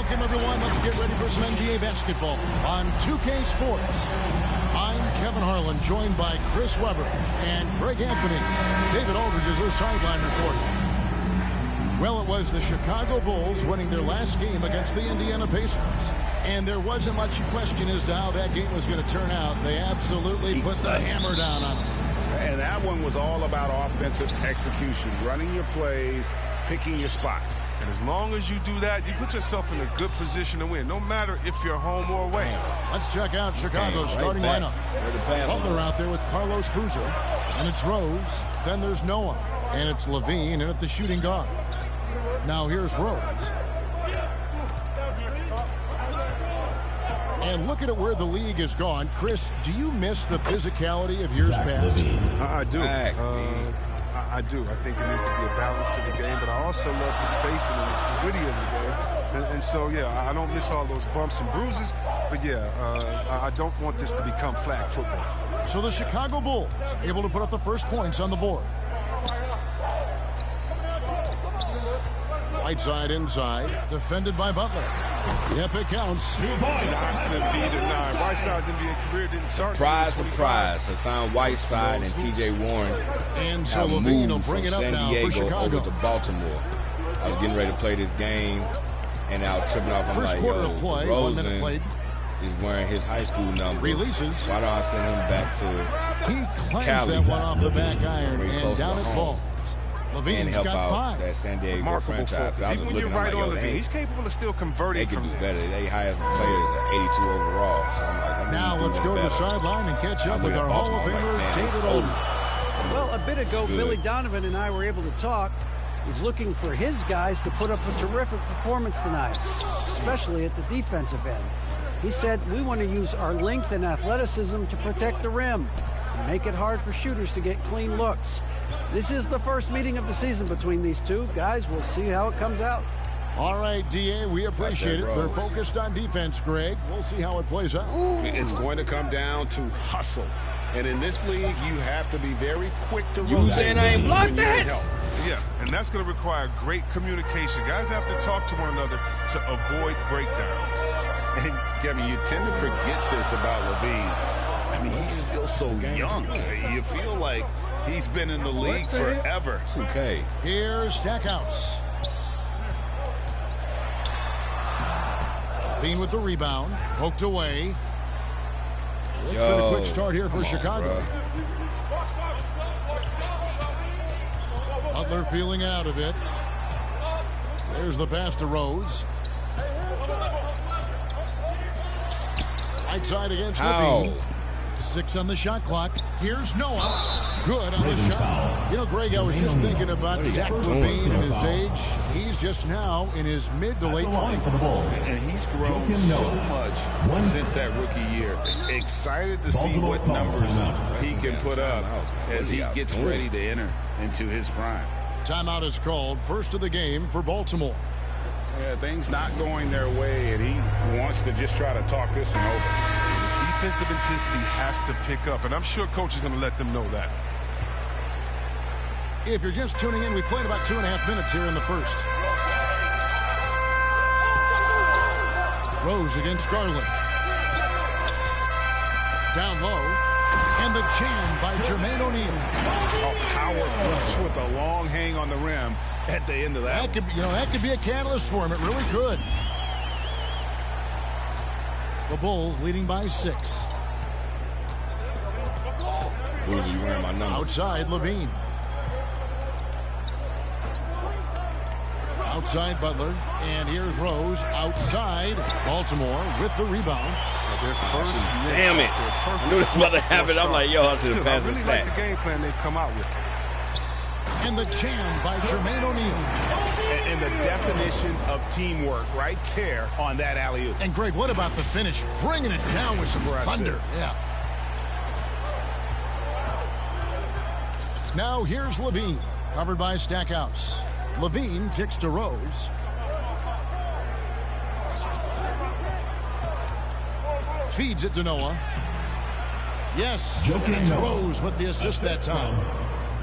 Welcome, everyone. Let's get ready for some NBA basketball on 2K Sports. I'm Kevin Harlan, joined by Chris Webber and Greg Anthony. David Aldridge is our sideline reporter. Well, it was the Chicago Bulls winning their last game against the Indiana Pacers. And there wasn't much question as to how that game was going to turn out. They absolutely put the hammer down on them. And that one was all about offensive execution, running your plays, picking your spots. And as long as you do that, you put yourself in a good position to win, no matter if you're home or away. Let's check out Chicago's starting lineup. Butler out there with Carlos Boozer. And it's Rose. Then there's Noah. And it's Levine in at the shooting guard. Now here's Rose. And looking at where the league has gone, Chris, do you miss the physicality of years past? I do. I do. I think it needs to be a balance to the game, but I also love the spacing and the fluidity of the game. And so, yeah, I don't miss all those bumps and bruises, but, yeah, I don't want this to become flag football. So the Chicago Bulls able to put up the first points on the board. Right side inside, defended by Butler. Yep, it counts. Not to be denied. Whiteside's NBA career didn't start. Surprise. Hassan Whiteside and T.J. Warren and so Levine will bring it up San now Diego for Chicago. over to Baltimore. I was getting ready to play this game, and I was tripping off. I'm First like, quarter yo, of play, Rosen 1 minute played. Is wearing his high school number. Releases. Why don't I send him back to He claims Cali, that one off the back iron, and down it falls. and Levine's help got out 5. that San Diego Remarkable franchise. focus. Even when you're right on Levine, he's capable of still converting they from can do there. better. They highest players at 82 overall. So I'm like, Now let's go to the sideline and catch up with our Hall of Famer, David Aldridge. Well, a bit ago, Billy Donovan and I were able to talk. He's looking for his guys to put up a terrific performance tonight, especially at the defensive end. He said, we want to use our length and athleticism to protect the rim and make it hard for shooters to get clean looks. This is the first meeting of the season between these two. Guys, we'll see how it comes out. All right, D.A., we appreciate it. They're focused on defense, Greg. We'll see how it plays out. It's going to come down to hustle. And in this league, you have to be very quick to You rotate. saying I ain't blocked that? Yeah, and that's going to require great communication. Guys have to talk to one another to avoid breakdowns. And, Kevin, you tend to forget this about Levine. I mean, he's still so young. You feel like he's been in the league forever. It's okay. Here's Stackhouse. Levine with the rebound. Poked away. It's been a quick start here for Chicago. Butler feeling out of it. There's the pass to Rose. Right side against Levine. 6 on the shot clock. Here's Noah. Good on the shot. You know, Greg, I was just thinking about Zach Levine and his age. He's just now in his mid to late 20s. For the Bulls. And he's grown so much since that rookie year. Excited to see what numbers he can put up as he gets ready to enter into his prime. Timeout is called. First of the game for Baltimore. Yeah, things not going their way, and he wants to just try to talk this one over. Defensive intensity has to pick up, and I'm sure coach is going to let them know that. If you're just tuning in, we played about 2.5 minutes here in the first. Rose against Garland. Down low. And the jam by Jermaine O'Neal. A power flush with a long hang on the rim at the end of that. That could be a catalyst for him. It really could. The Bulls leading by 6. Boozy, you wearing my number. Outside, Levine. Outside, Butler. And here's Rose. Outside, Baltimore with the rebound. Their first Damn it. I knew this was about to happen. I'm like, yo, I should have passed I really this like back. the game plan they've come out with. And the jam by Jermaine O'Neal. And the definition of teamwork right there on that alley-oop. And Greg, what about the finish? Bringing it down with some thunder. Yeah. Now here's Levine, covered by Stackhouse. Levine kicks to Rose. Feeds it to Noah. Yes, it's Rose with the assist that time.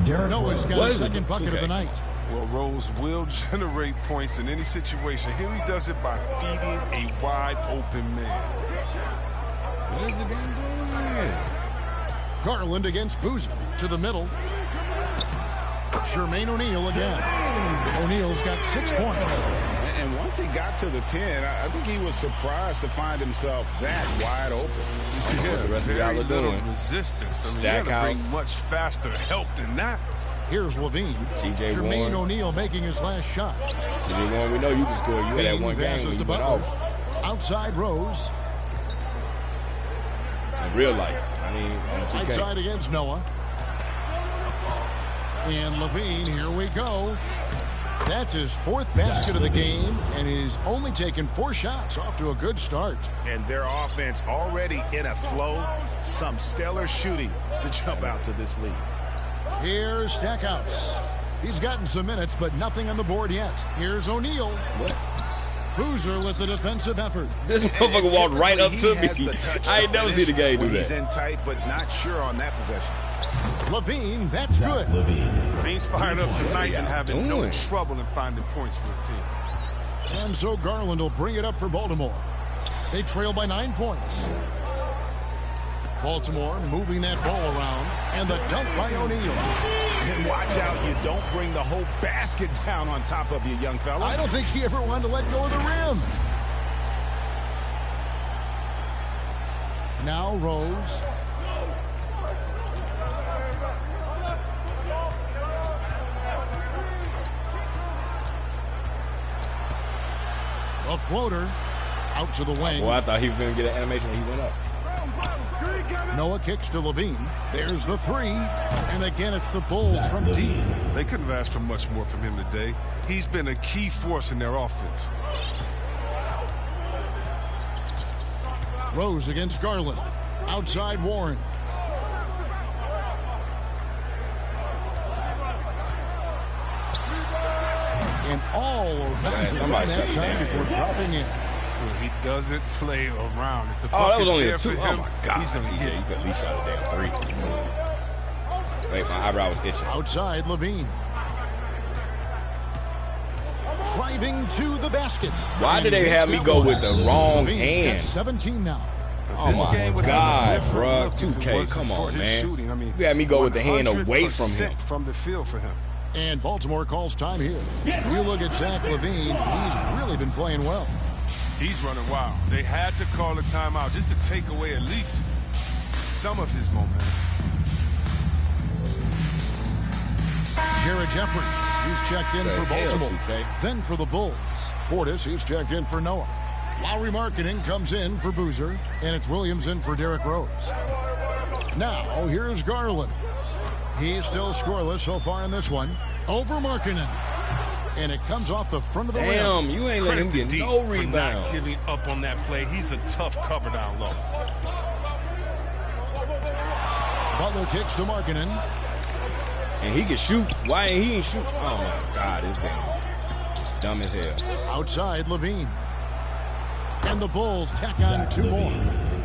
Noah's got a second bucket of the night. Well, Rose will generate points in any situation. Here he does it by feeding a wide open man. Where's the game going? Garland against Boozer to the middle. Jermaine O'Neal again. O'Neal's got 6 points. And once he got to the 10, I think he was surprised to find himself that wide open. Yeah, What the rest of y'all are doing? Resistance. I mean, you Stack gotta bring house. much faster help than that. Here's Levine. TJ Jermaine Warren. O'Neal making his last shot. TJ Warren, we know you can score. You had that Bean one game passes when to you went Butler. off. Outside Rose. In real life. I mean, on 2K. Outside against Noah. And Levine, here we go. That's his 4th basket of the game, and he's only taken 4 shots. Off to a good start. And their offense already in a flow. Some stellar shooting to jump out to this lead. Here's Stackhouse. He's gotten some minutes, but nothing on the board yet. Here's O'Neal. What? Boozer with the defensive effort. This motherfucker walked right up to He has me. the touch I to ain't never finish seen the game do when he's that. in tight, but not sure on that possession. Levine, that's good. He's fired up tonight and having no doing? trouble in finding points for his team. And so Garland will bring it up for Baltimore. They trail by 9 points. Baltimore moving that ball around, and the dunk by O'Neal. And watch out, you don't bring the whole basket down on top of you, young fella. I don't think he ever wanted to let go of the rim. Now Rose. A floater out to the wing. Well, I thought he was going to get an animation when he went up. Noah kicks to Levine. There's the 3. And again, it's the Bulls from deep. They couldn't have asked for much more from him today. He's been a key force in their offense. Rose against Garland. Outside Warren. And all around somebody that shut time down. before dropping in. He doesn't play around. If the Oh, that was bucket's only there a 2. for Oh, him, my God. he's going to TJ, get you could at least shot a damn 3. Wait, my eyebrow was itching. Outside Levine. Driving to the basket. Why And did he they hits have me that go one. with the wrong Levine's hand? got 17 now. Oh, This my game would have a God, different bro. look if it 2K, wasn't come for on, his man. shooting. I mean, You had me go with the hand away from him. 100% from the field for him. And Baltimore calls time here. You look at Zach Levine. He's really been playing well. He's running wild. They had to call a timeout just to take away at least some of his momentum. Jared Jeffries, he's checked in for Baltimore. 2K. Then for the Bulls. Portis, he's checked in for Noah. Lowry Marketing comes in for Boozer, and it's Williams in for Derrick Rose. Now, here's Garland. He's still scoreless so far in this one. Over Markkanen. And it comes off the front of the rim. Damn, you ain't letting him Credit get to no D for not rebound. giving up on that play. He's a tough cover down low. Butler kicks to Markkanen. And he can shoot. Why ain't he shoot? Oh, my God, this game is dumb as hell. Outside Levine. And the Bulls tack on 2 more.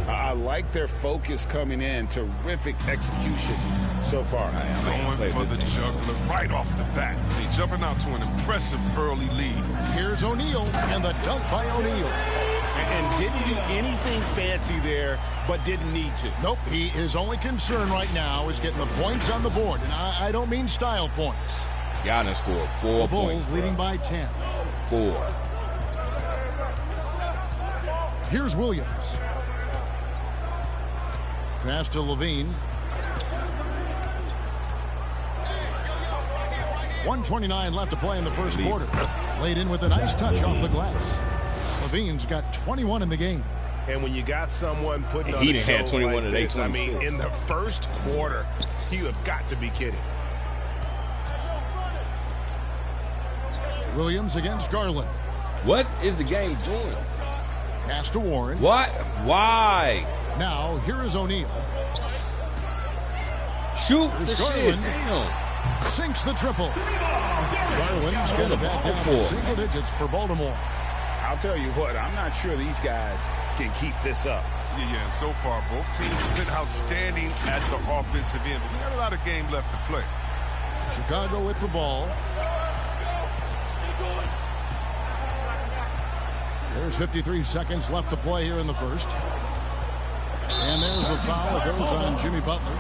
I like their focus coming in. Terrific execution so far. Going for the juggler right off the bat. They jumping out to an impressive early lead. Here's O'Neal, and the dunk by O'Neal. And didn't do anything fancy there, but didn't need to. Nope, his only concern right now is getting the points on the board. And I don't mean style points. Giannis scored 4 The Bulls points. leading by 10. 4. Here's Williams. Pass to Levine. 1:29 left to play in the first quarter. Laid in with a nice touch off the glass. Levine's got 21 in the game. And when you got someone putting And on he a done show had 21 like today, this, I mean, 26. in the first quarter, you have got to be kidding. Williams against Garland. What is the game doing? Pass to Warren. What? Why? Now, here is O'Neal. Shoot Here's the shit. Garland. Damn. Sinks the triple. Garland's got it back down to single digits for Baltimore. I'll tell you what, I'm not sure these guys can keep this up. Yeah, so far both teams have been outstanding at the offensive end, but we got a lot of game left to play. Chicago with the ball. There's 53 seconds left to play here in the first. And there's a foul that goes on Jimmy Butler.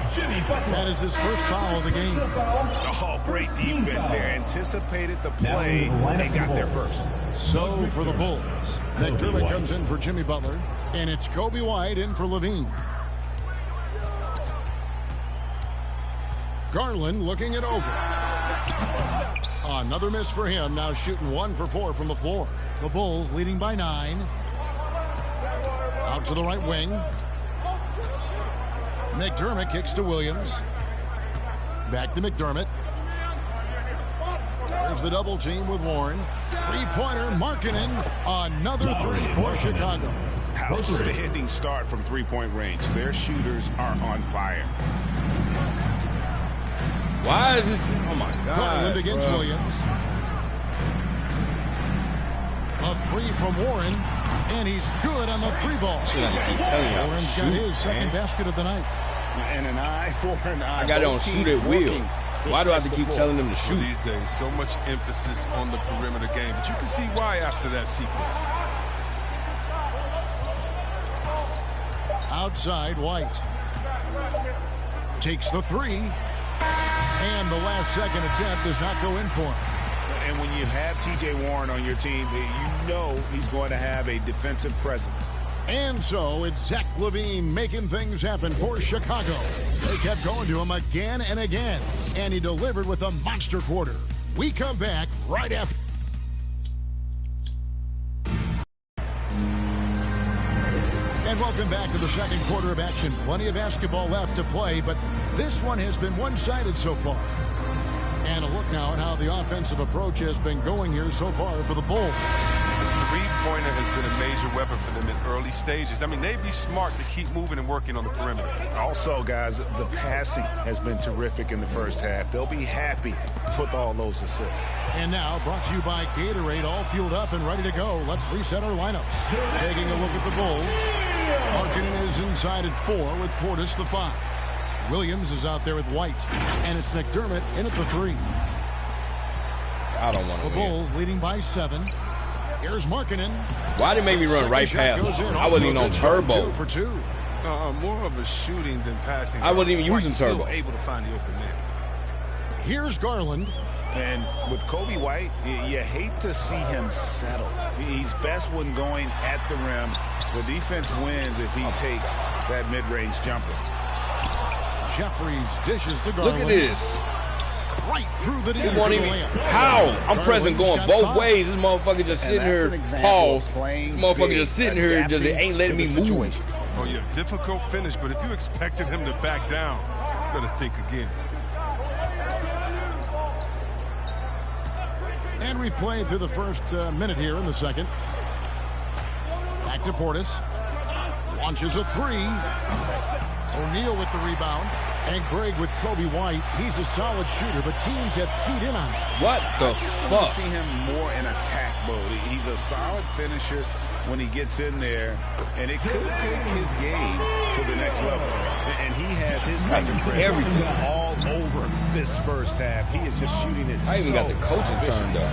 That is his first foul of the game. Oh, great defense there. Anticipated the play and got there first. So for the Bulls, McDermott comes in for Jimmy Butler, and it's Kobe White in for Levine. Garland looking it over. Another miss for him, now shooting 1 for 4 from the floor. The Bulls leading by 9. Out to the right wing. McDermott kicks to Williams. Back to McDermott. There's the double team with Warren. Three-pointer, Markkanen. Another 3 for Chicago. Outstanding start from three-point range. Their shooters are on fire. Why is this? Oh, my God. Garland against Williams. A 3 from Warren. And he's good on the 3 ball. Warren's got his second basket of the night. And an eye for an eye. I got it on shoot at will. Why do I have to keep telling them to shoot? These days, so much emphasis on the perimeter game. But you can see why after that sequence. Outside, White. Takes the 3. And the last second attempt does not go in for him. And when you have T.J. Warren on your team, you know he's going to have a defensive presence. And so it's Zach LaVine making things happen for Chicago. They kept going to him again and again, and he delivered with a monster quarter. We come back right after. And welcome back to the second quarter of action. Plenty of basketball left to play, but this one has been one-sided so far. And a look now at how the offensive approach has been going here so far for the Bulls. The three-pointer has been a major weapon for them in early stages. I mean, they'd be smart to keep moving and working on the perimeter. Also, guys, the passing has been terrific in the first half. They'll be happy with all those assists. And now, brought to you by Gatorade, all fueled up and ready to go. Let's reset our lineups. Taking a look at the Bulls. Markkanen is inside at 4 with Portis the 5. Williams is out there with White, and it's McDermott in at the 3. I don't want to The Bulls leading by 7. Here's Markkanen. Why did they make me run right past him? I wasn't even on turbo. 2 for 2. More of a shooting than passing. I wasn't even using turbo. Still able to find the open man. Here's Garland. And with Kobe White, you hate to see him settle. He's best when going at the rim. The defense wins if he takes that mid-range jumper. Jeffries dishes to Garland. Look at this. Right through the D. How? I'm pressing going both ways. This motherfucker just sitting here. Pause. Motherfucker just sitting here. Just ain't letting me move. Oh, yeah, difficult finish. But if you expected him to back down, you better think again. And we've played through the first minute here in the second. Back to Portis. Launches a 3. O'Neal with the rebound. And Craig with Kobe White. He's a solid shooter, but teams have keyed in on him. What the I just want to see him more in attack mode. He's a solid finisher when he gets in there, and it could take his game to the next level. And he has his everything all over this first half. He is just shooting it. I even got the coaching turned up.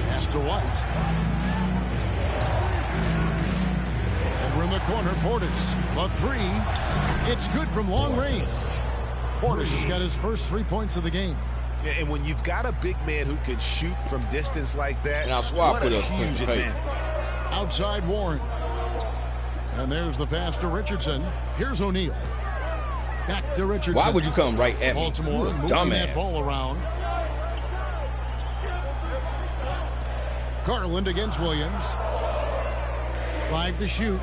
Pass to White. Over in the corner, Portis. The 3. It's good from long range. Portis has got his first 3 points of the game. And when you've got a big man who can shoot from distance like that, what a huge advantage. Outside Warren. And there's the pass to Richardson. Here's O'Neal. Back to Richardson. Why would you come right at me? Baltimore moving that ball around. Garland against Williams. 5 to shoot.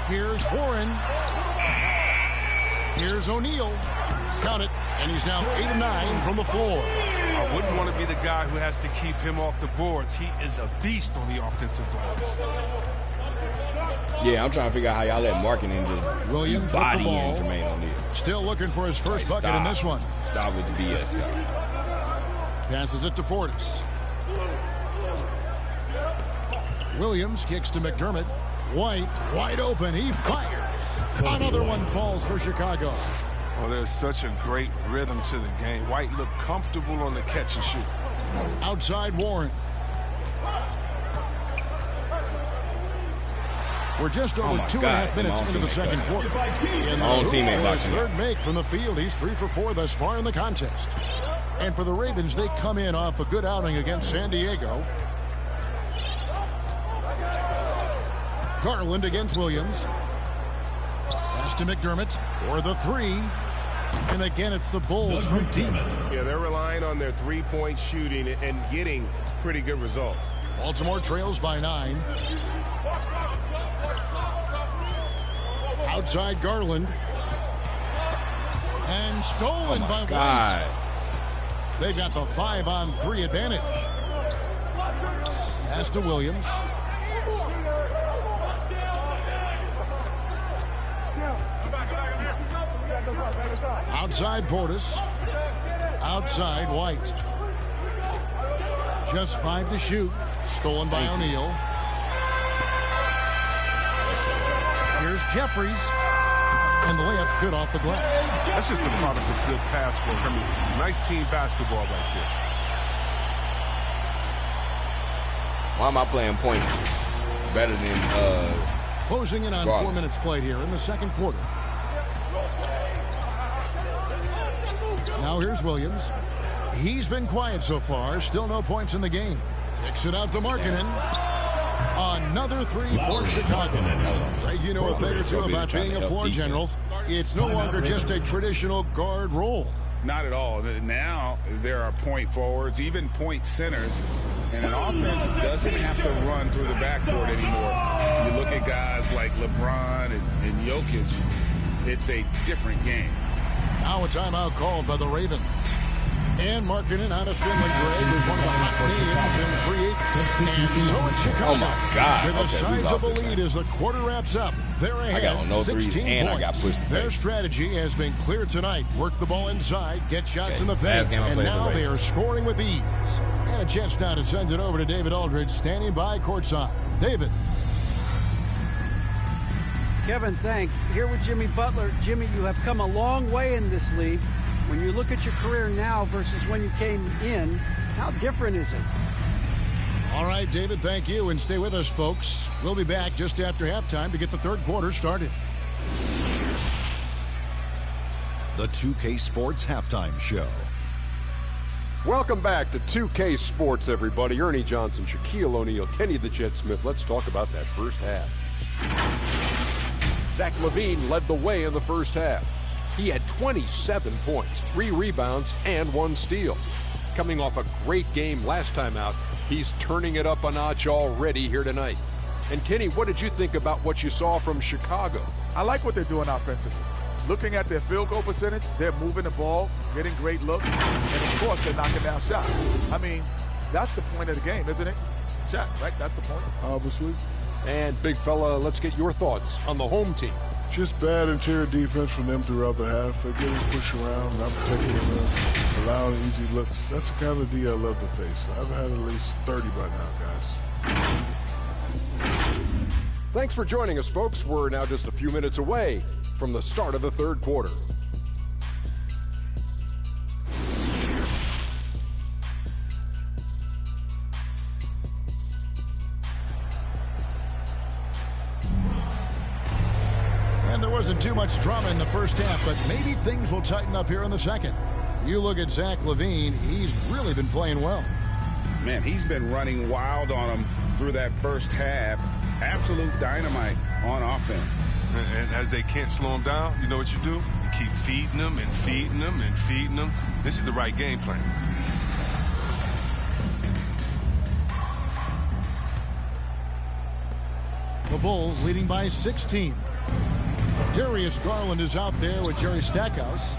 Here's Warren. Here's O'Neal. Count it. And he's now 8 of 9 from the floor. I wouldn't want to be the guy who has to keep him off the boards. He is a beast on the offensive glass. Yeah, I'm trying to figure out how y'all let Markkanen just Williams body with the ball. in Jermaine O'Neal. Still looking for his first bucket in this one. Stop with the BS, y'all. Passes it to Portis. Williams kicks to McDermott. White, wide open. He fires. Another one falls for Chicago. Oh, there's such a great rhythm to the game. White looked comfortable on the catch and shoot. Outside Warren. We're just over 2.5 minutes into the second quarter. And my own teammate his boxing. third make from the field. He's 3 for 4 thus far in the contest. And for the Ravens, they come in off a good outing against San Diego. Garland against Williams. Pass to McDermott for the 3. And again, it's the Bulls from deep. Yeah, they're relying on their three-point shooting and getting pretty good results. Baltimore trails by 9. Outside Garland. And stolen by White. They've got the 5-on-3 advantage. Pass to Williams. Outside Portis. Outside White. Just 5 to shoot. Stolen by O'Neal. Here's Jeffries. And the layup's good off the glass. That's just a product of good pass work. I mean, nice team basketball right there. Why am I playing point better than Closing in on 4 minutes played here in the second quarter. Now here's Williams. He's been quiet so far. Still no points in the game. Kicks it out to Markkanen. Another 3 for Chicago. Greg, you know a thing or two about being a floor general. It's no longer just a traditional guard role. Not at all. Now there are point forwards, even point centers, and an offense doesn't have to run through the backcourt anymore. You look at guys like LeBron and Jokic, it's a different game. Now a timeout called by the Ravens. And Markkanen out of Finley. Greg is one of the hot names in free agency. And so it's Chicago. Oh, my God. With a Okay, sizable lead as the quarter wraps up. They're ahead 16 points. Their strategy has been clear tonight. Work the ball inside, get shots in the paint, and now they are scoring with ease. And a chance now to send it over to David Aldridge, standing by courtside. David. Kevin, thanks. Here with Jimmy Butler. Jimmy, you have come a long way in this league. When you look at your career now versus when you came in, how different is it? All right, David, thank you. And stay with us, folks. We'll be back just after halftime to get the third quarter started. The 2K Sports Halftime Show. Welcome back to 2K Sports, everybody. Ernie Johnson, Shaquille O'Neal, Kenny the Jet Smith. Let's talk about that first half. Zach LaVine led the way in the first half. He had 27 points, 3 rebounds, and 1 steal. Coming off a great game last time out, he's turning it up a notch already here tonight. And Kenny, what did you think about what you saw from Chicago? I like what they're doing offensively. Looking at their field goal percentage, they're moving the ball, getting great looks, and of course they're knocking down shots. I mean, that's the point of the game, isn't it? Shot, right? That's the point. Obviously. And big fella, let's get your thoughts on the home team. Just bad interior defense from them throughout the half. They're getting pushed around, not protecting them, allowing easy looks. That's the kind of D I love to face. I've had at least 30 by now, guys. Thanks for joining us, folks. We're now just a few minutes away from the start of the third quarter. Wasn't too much drama in the first half, but maybe things will tighten up here in the second. You look at Zach LaVine, he's really been playing well. Man, he's been running wild on him through that first half. Absolute dynamite on offense. And as they can't slow him down, you know what you do? You keep feeding them and feeding them and feeding them. This is the right game plan. The Bulls leading by 16. Darius Garland is out there with Jerry Stackhouse.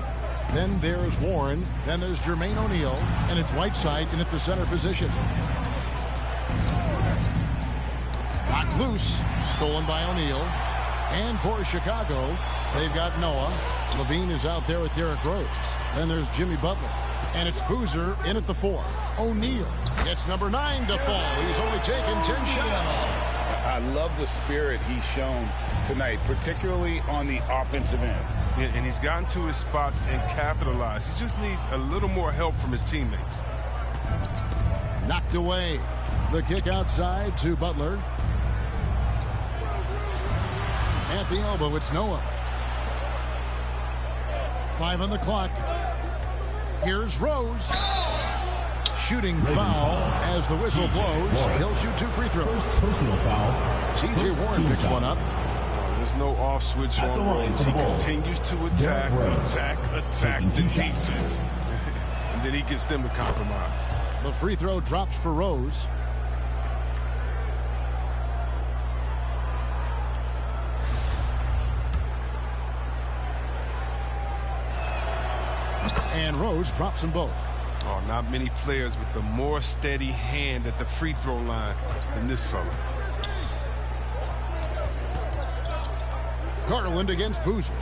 Then there's Warren. Then there's Jermaine O'Neal. And it's Whiteside in at the center position. Knocked loose. Stolen by O'Neal. And for Chicago, they've got Noah. LaVine is out there with Derrick Rose. Then there's Jimmy Butler. And it's Boozer in at the 4. O'Neal gets number 9 to fall. He's only taken 10 shots. I love the spirit he's shown tonight, particularly on the offensive end. Yeah, and he's gotten to his spots and capitalized. He just needs a little more help from his teammates. Knocked away. The kick outside to Butler. At the elbow, it's Noah. 5 on the clock. Here's Rose. Shooting foul as the whistle blows. He'll shoot 2 free throws. Personal foul. T.J. Warren picks one up. There's no off switch on Rose. He continues to attack the defense. And then he gets them to compromise. The free throw drops for Rose. And Rose drops them both. Oh, not many players with the more steady hand at the free throw line than this fella. Garland against Boozer.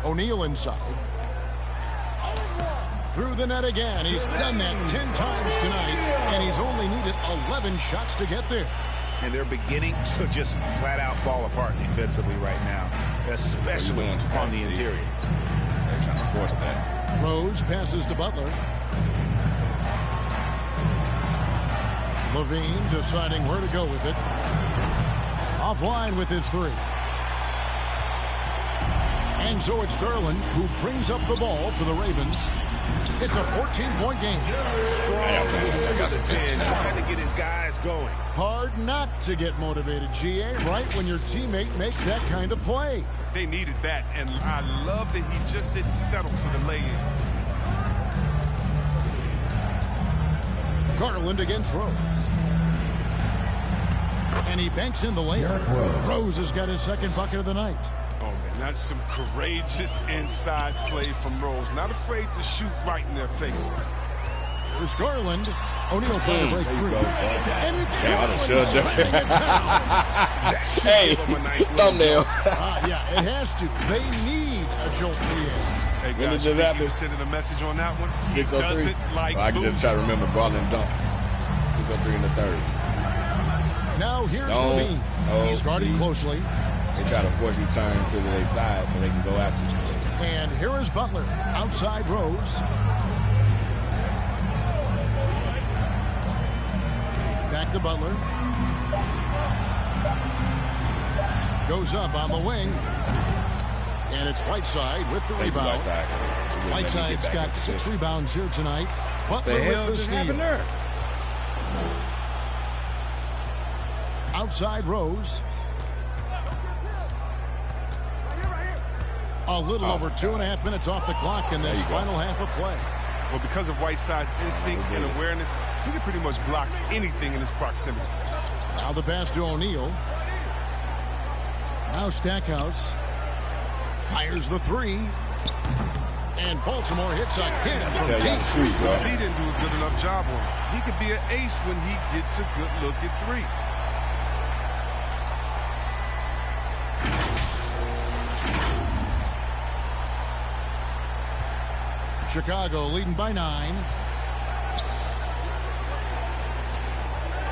O'Neal inside. Through the net again. He's done that 10 times tonight, and he's only needed 11 shots to get there. And they're beginning to just flat out fall apart defensively right now, especially on the interior. They're trying to force that. Rose passes to Butler. Levine deciding where to go with it. Offline with his 3. And so it's Garland who brings up the ball for the Ravens. It's a 14-point game. Strong move to the 10, trying to get his guys going. Hard not to get motivated, GA, right when your teammate makes that kind of play. They needed that, and I love that he just didn't settle for the lay-in. Garland against Rose. And he banks in the layup. Rose has got his second bucket of the night. Oh, man, that's some courageous inside play from Rose. Not afraid to shoot right in their faces. There's Garland. O'Neal trying to break through. And it's Hey, thumbnail. Yeah, it has to. They need a jolt PA. Hey, guys, you think he was sending a message on that one? He doesn't like I can just try to remember Garland dunk. 6:03 in the third. Now here's Levine. He's guarded closely. They try to force you turn to their side so they can go after you. And here is Butler. Outside Rose. Back to Butler. Goes up on the wing. And it's Whiteside with the rebound. Whiteside's got 6 rebounds here tonight. Butler with the steal. Outside Rose. A little over 2.5 minutes off the clock in this final half of play. Well, because of Whiteside's instincts and awareness, he can pretty much block anything in his proximity. Now the pass to O'Neal. Now Stackhouse fires the 3. And Baltimore hits again from deep. He didn't do a good enough job on it. He could be an ace when he gets a good look at 3. Chicago leading by 9.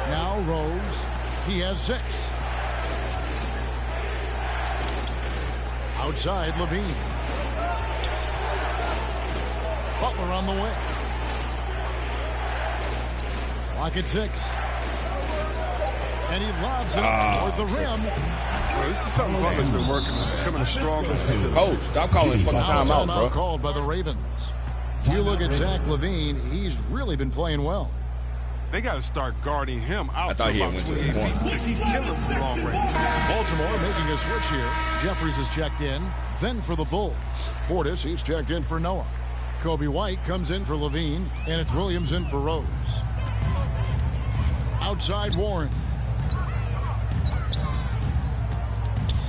Now Rose. He has 6. Outside Levine. Butler on the way. Clock at 6. And he lobs it toward the rim. Well, this is something Butler's been working on, becoming a stronger facility. Coach, stop calling fucking timeout, bro. Called by the Ravens. You look at Zach Levine, he's really been playing well. They got to start guarding him out to he about 28 feet. He's killing from long range. Baltimore making a switch here. Jeffries is checked in. Then for the Bulls. Portis, he's checked in for Noah. Kobe White comes in for Levine, and it's Williams in for Rose. Outside Warren.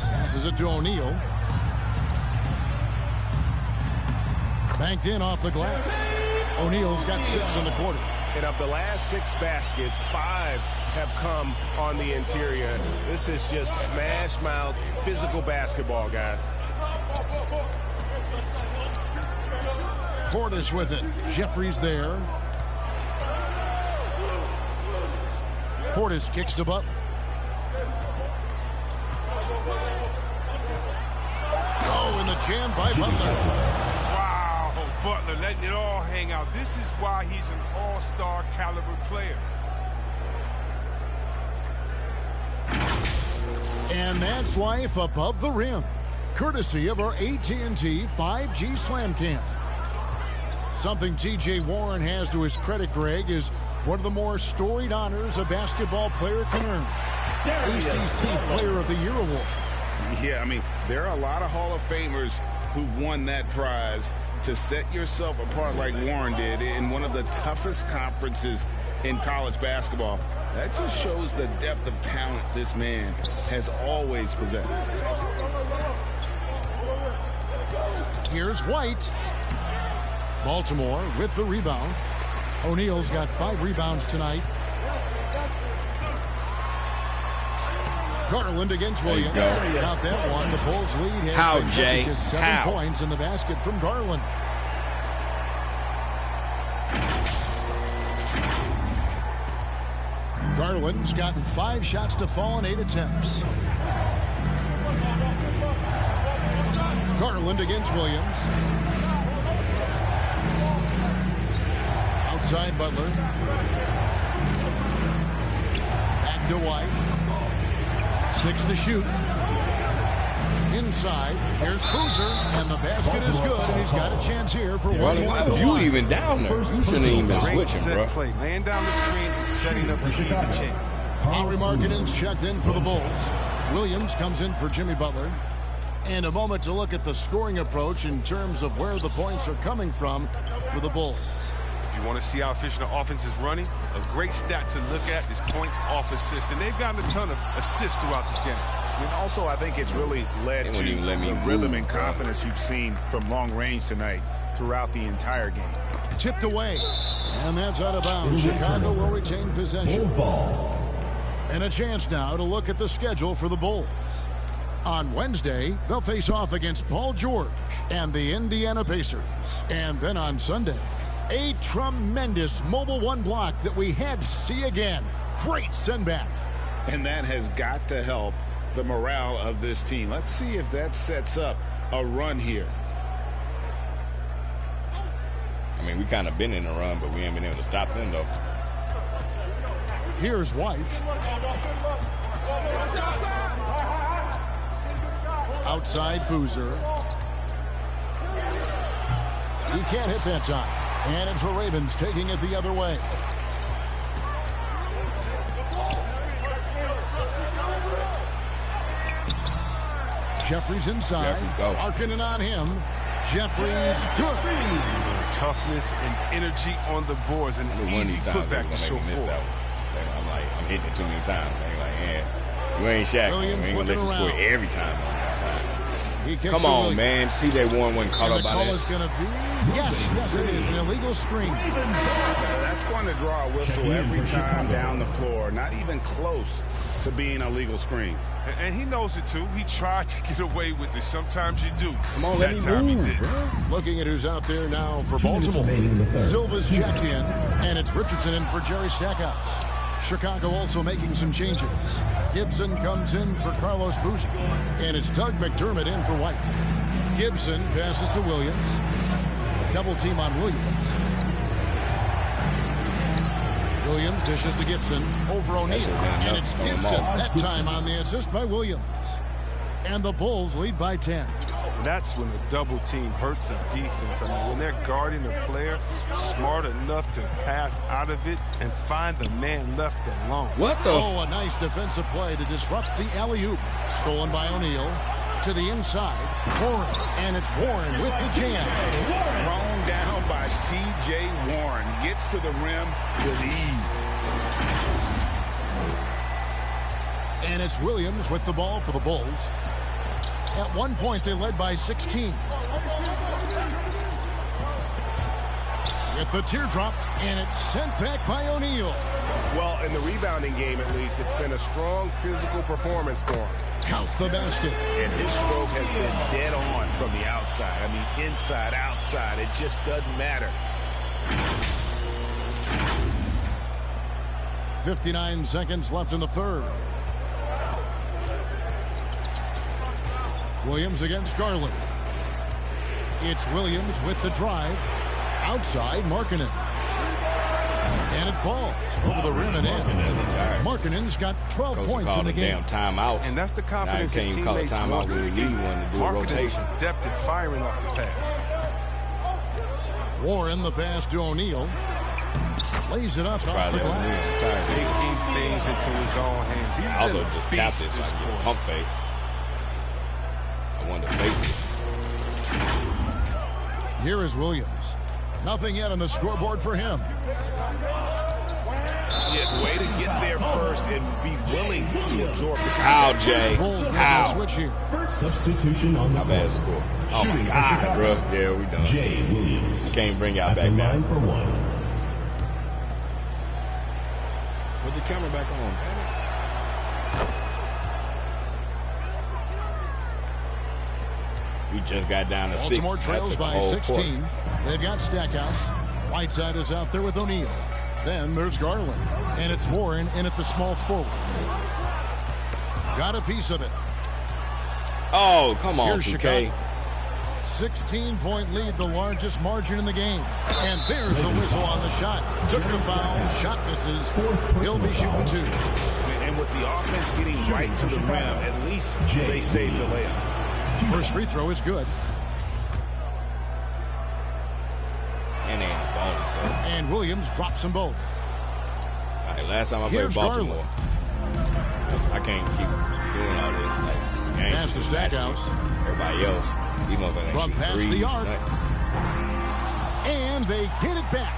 Passes it to O'Neal. Banked in off the glass. O'Neal's got 6 in the quarter. And of the last 6 baskets, 5 have come on the interior. This is just smash mouth physical basketball, guys. Portis with it. Jeffries there. Portis kicks to Butler. Oh, and the jam by Butler. Wow. Butler letting it all hang out. This is why he's an all-star caliber player. And that's life above the rim, courtesy of our AT&T 5G Slam Cam. Something T.J. Warren has to his credit, Greg, is one of the more storied honors a basketball player can earn. ACC Player of the Year award. Yeah, I mean, there are a lot of Hall of Famers who've won that prize. To set yourself apart like Warren did in one of the toughest conferences in college basketball, that just shows the depth of talent this man has always possessed. Here's White. Baltimore with the rebound. O'Neal's got 5 rebounds tonight. Garland against Williams. Got that one. The Bulls lead has been just 7 points in the basket from Garland. Garland's gotten 5 shots to fall in 8 attempts. Garland against Williams. Outside Butler. Back to White. 6 to shoot. Inside, here's Boozer, and the basket is good, and he's got a chance here for one more. Why you even down there? You shouldn't even been switching, bro. Play. Laying down the screen and setting up the easy chance. Henry Markkanen's checked in for the Bulls. Williams comes in for Jimmy Butler. And a moment to look at the scoring approach in terms of where the points are coming from for the Bulls. If you want to see how efficient the offense is running, a great stat to look at is points off assist. And they've gotten a ton of assists throughout this game. And also, I think it's really led to the rhythm and confidence you've seen from long range tonight throughout the entire game. Tipped away, and that's out of bounds. Chicago will retain possession. And a chance now to look at the schedule for the Bulls. On Wednesday, they'll face off against Paul George and the Indiana Pacers. And then on Sunday, a tremendous Mobile One block that we had to see again. Great send back. And that has got to help the morale of this team. Let's see if that sets up a run here. I mean, we kind of been in a run, but we ain't been able to stop them, though. Here's White. Outside Boozer. He can't hit that time. And it's the Ravens taking it the other way. Jeffries inside. Markkanen on him. Jeffries good. Toughness and energy on the boards, and an easy putback to show forward. I'm hitting it too many times. You ain't Shaq. Williams ain't gonna let you score every time. Come on, man. T.J. Warren wasn't caught up by that. The call is going to be, yes, it is an illegal screen. That's going to draw a whistle every time down the floor. Not even close to being a legal screen. And he knows it, too. He tried to get away with it. Sometimes you do. Come on, let me move, bro. Looking at who's out there now for Baltimore. Silva's checked in, and it's Richardson in for Jerry Stackhouse. Chicago also making some changes. Gibson comes in for Carlos Boozer. And it's Doug McDermott in for White. Gibson passes to Williams. Double team on Williams. Williams dishes to Gibson over O'Neal. And it's Gibson that time on the assist by Williams. And the Bulls lead by 10. That's when a double team hurts a defense. I mean, when they're guarding the player smart enough to pass out of it and find the man left alone. What the? Oh, a nice defensive play to disrupt the alley-oop. Stolen by O'Neal to the inside. Warren, and it's Warren with the jam. Thrown down by T.J. Warren. Gets to the rim with ease. And it's Williams with the ball for the Bulls. At one point, they led by 16. With the teardrop, and it's sent back by O'Neal. Well, in the rebounding game, at least, it's been a strong physical performance for him. Count the basket. And his stroke has been dead on from the outside. I mean, inside, outside, it just doesn't matter. 59 seconds left in the third. Williams against Garland. It's Williams with the drive. Outside, Markkanen. And it falls over the rim and in. Markkanen's got 12 points in the game. Damn timeout. And that's the confidence his teammates want to see. Markkanen's adept at firing off the pass. Warren, the pass to O'Neal. Lays it up off the glass. Taking things into his own hands. He's also just tapped it, so pump fake. I wanted to face it. Here is Williams. Nothing yet on the scoreboard for him. Yeah, way to get there first and be willing to absorb the How, Jay? How? Switch here. Substitution on the Not bad score. Oh my God, bro. Yeah, we done. Jay Williams. Can't bring y'all back down. For one. Put the camera back on. We just got down to 6. Baltimore trails by 16. They've got Stackhouse. Whiteside is out there with O'Neal. Then there's Garland. And it's Warren in at the small forward. Got a piece of it. Oh, come on, Here's Chicago. 16-point lead, the largest margin in the game. And there's the whistle on the shot. Took the foul. Shot misses. He'll be shooting 2. And with the offense getting right to the rim, at least they saved the layup. First free throw is good. And Williams drops them both. All right, last time I played Baltimore. I can't keep doing all this. Like, pass to Stackhouse. Everybody else. From past the arc. And they get it back.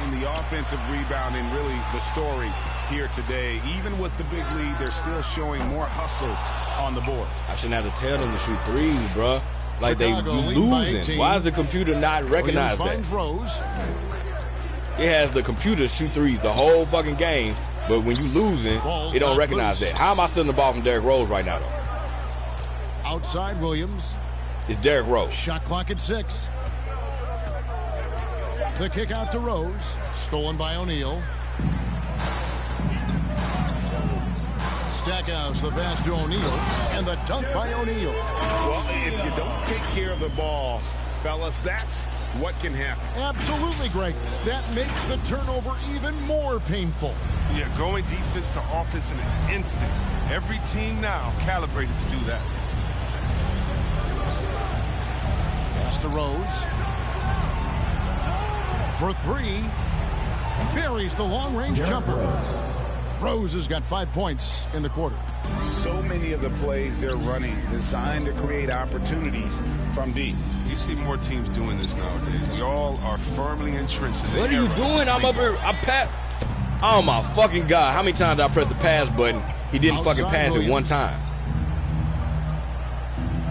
And the offensive rebounding, really the story here today. Even with the big lead, they're still showing more hustle on the board. I shouldn't have to tell them to shoot threes, bro. Like Chicago they losing. Why does the computer not recognize that? Rose. It has the computer shoot threes the whole fucking game, but when you losing, it don't recognize that. How am I stealing the ball from Derrick Rose right now, though? Outside Williams. It's Derrick Rose. Shot clock at 6. The kick out to Rose. Stolen by O'Neal. Stackhouse, the pass to O'Neal. And the dunk by O'Neal. Well, if you don't take care of the ball, fellas, that's what can happen. Absolutely, Greg. That makes the turnover even more painful. Yeah, going defense to offense in an instant. Every team now calibrated to do that. Pass to Rose. For 3. Buries the long-range jumper. Rose has got 5 points in the quarter. So many of the plays they're running designed to create opportunities from deep. You see more teams doing this nowadays. We all are firmly entrenched in the What are you doing? I'm up here. Oh my fucking God. How many times did I press the pass button? He didn't fucking pass it one time.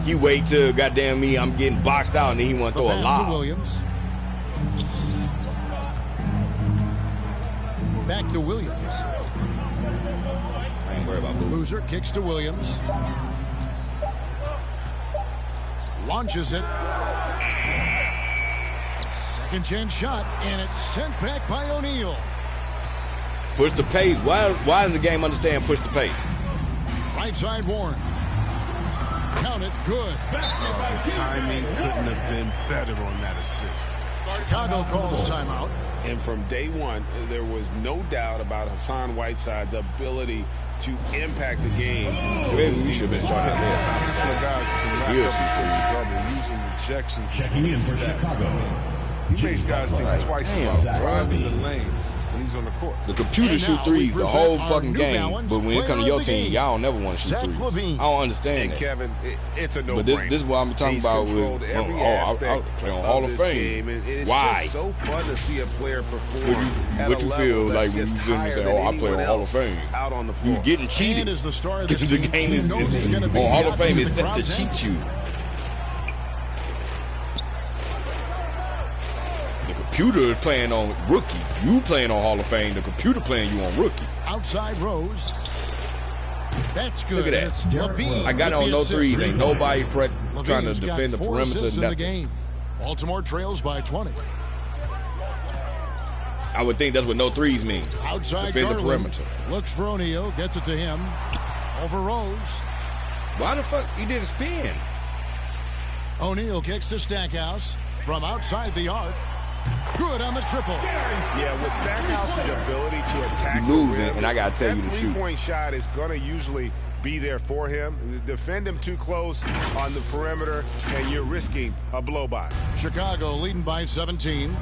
He wait till goddamn me, I'm getting boxed out, and then he want to throw a lob. To Williams. Back to Williams. I ain't worried about moving. Boozer kicks to Williams. Launches it. Second chance shot, and it's sent back by O'Neal. Push the pace. Why does the game understand push the pace? Right side Warren. Count it, good. The timing couldn't have been better on that assist. Chicago calls timeout. And from day one, there was no doubt about Hassan Whiteside's ability to impact the game. Maybe we should have been starting there. The guys using rejections. Checking in for Chicago. He makes guys think twice about driving the lane when he's on the court. The computer shoot threes the whole fucking game, but when it comes to your team, y'all don't never want to shoot threes. I don't understand that. Kevin, it's a no-brainer. But this is what I'm talking about with I play on Hall of Fame. Why? It's so fun to see a player perform what you feel like when you say, "Oh, I play on Hall of Fame"? Out on the floor. You getting cheated. Is the star of the game is on Hall of Fame is set to cheat you. The computer is playing on rookie. You playing on Hall of Fame. The computer playing you on rookie. Outside Rose. That's good. Look at that. I got on no threes. Ain't nobody trying to defend the perimeter. In the game. Baltimore trails by 20. I would think that's what no threes means. Outside defend Garland. the perimeter. Looks for O'Neal. Gets it to him. Over Rose. Why the fuck he didn't spin? O'Neal kicks to Stackhouse from outside the arc. Good on the triple. Yeah, with Stackhouse's ability to attack losing, and I gotta tell you to shoot. That three-point shot is going to usually be there for him. Defend him too close on the perimeter, and you're risking a blow-by. Chicago leading by 17.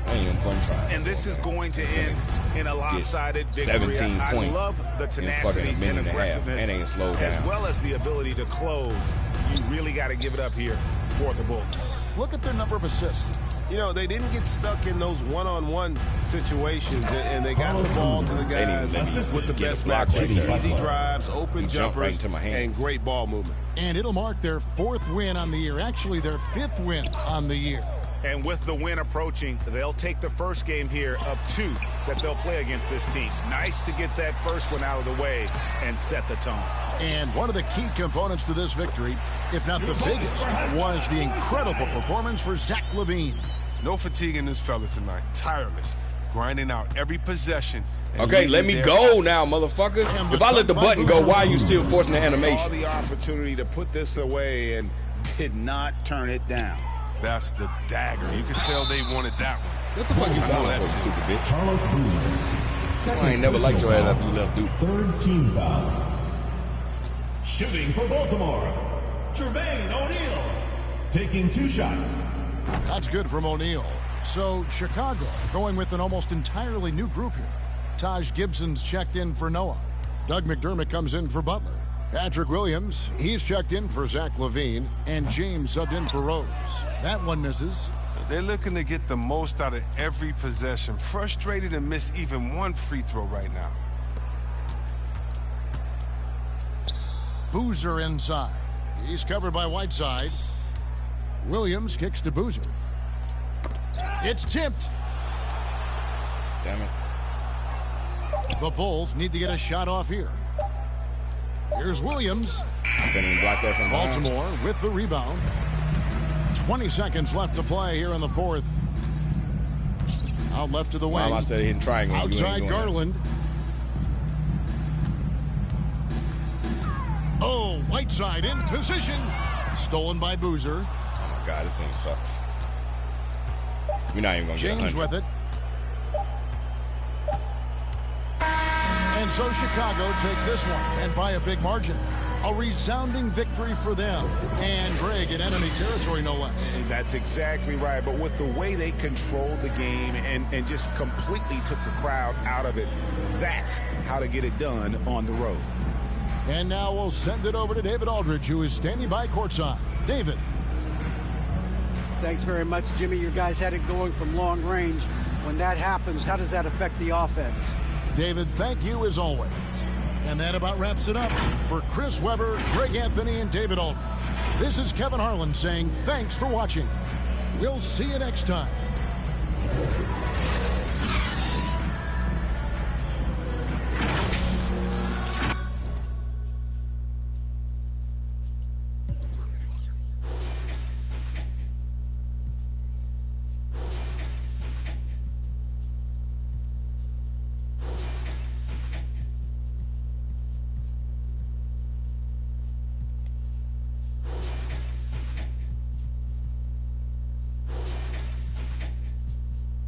And this is going to end in a lopsided victory. 17 I points love the tenacity and aggressiveness, and ain't slowed down, as well as the ability to close. You really got to give it up here for the Bulls. Look at their number of assists. You know, they didn't get stuck in those one-on-one situations, and they got the ball to the guys with the best matchups. Easy drives, open jumpers, and great ball movement. And it'll mark their 4th win on the year. Actually, their 5th win on the year. And with the win approaching, they'll take the first game here of 2 that they'll play against this team. Nice to get that first one out of the way and set the tone. And one of the key components to this victory, if not the biggest, was the incredible performance for Zach LaVine. No fatigue in this fella tonight. Tireless. Grinding out every possession. Okay, let me go now, motherfucker. If I let the button go, why are you still forcing the animation? Saw the opportunity to put this away and did not turn it down. That's the dagger. You can tell they wanted that one. What the fuck you doing, stupid bitch? Carlos Boozer. I ain't never liked your ass after you left Duke. 3rd team foul. Shooting for Baltimore, Jermaine O'Neal. Taking 2 shots. That's good from O'Neal. So Chicago going with an almost entirely new group here. Taj Gibson's checked in for Noah. Doug McDermott comes in for Butler. Patrick Williams, he's checked in for Zach LaVine, and James subbed in for Rose. That one misses. They're looking to get the most out of every possession. Frustrated to miss even one free throw right now. Boozer inside. He's covered by Whiteside. Williams kicks to Boozer. It's tipped. Damn it. The Bulls need to get a shot off here. Here's Williams. Couldn't even block that from Baltimore with the rebound. 20 seconds left to play here in the 4th. Out left to the wing. I said he didn't triangle. Outside Garland. Oh, Whiteside in position. Stolen by Boozer. Oh my God, this thing sucks. We're not even gonna get 100. James with it. And so Chicago takes this one, and by a big margin. A resounding victory for them. And Greg in enemy territory, no less. That's exactly right. But with the way they controlled the game and just completely took the crowd out of it, that's how to get it done on the road. And now we'll send it over to David Aldridge, who is standing by courtside. David. Thanks very much, Jimmy. You guys had it going from long range. When that happens, how does that affect the offense? David, thank you as always. And that about wraps it up for Chris Webber, Greg Anthony, and David Aldridge. This is Kevin Harlan saying thanks for watching. We'll see you next time.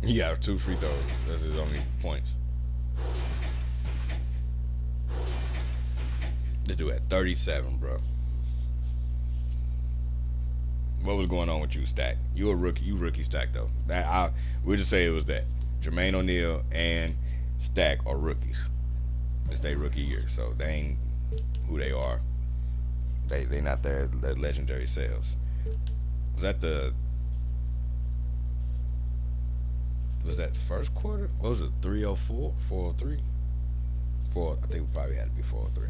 He got 2 free throws. That's his only points. This dude at 37, bro. What was going on with you, Stack? You a rookie. You rookie, Stack, though. We'll just say it was that. Jermaine O'Neal and Stack are rookies. It's their rookie year, so they ain't who they are. They not their legendary selves. Was that the first quarter? What was it? 304? 403? I think we probably had to be 403.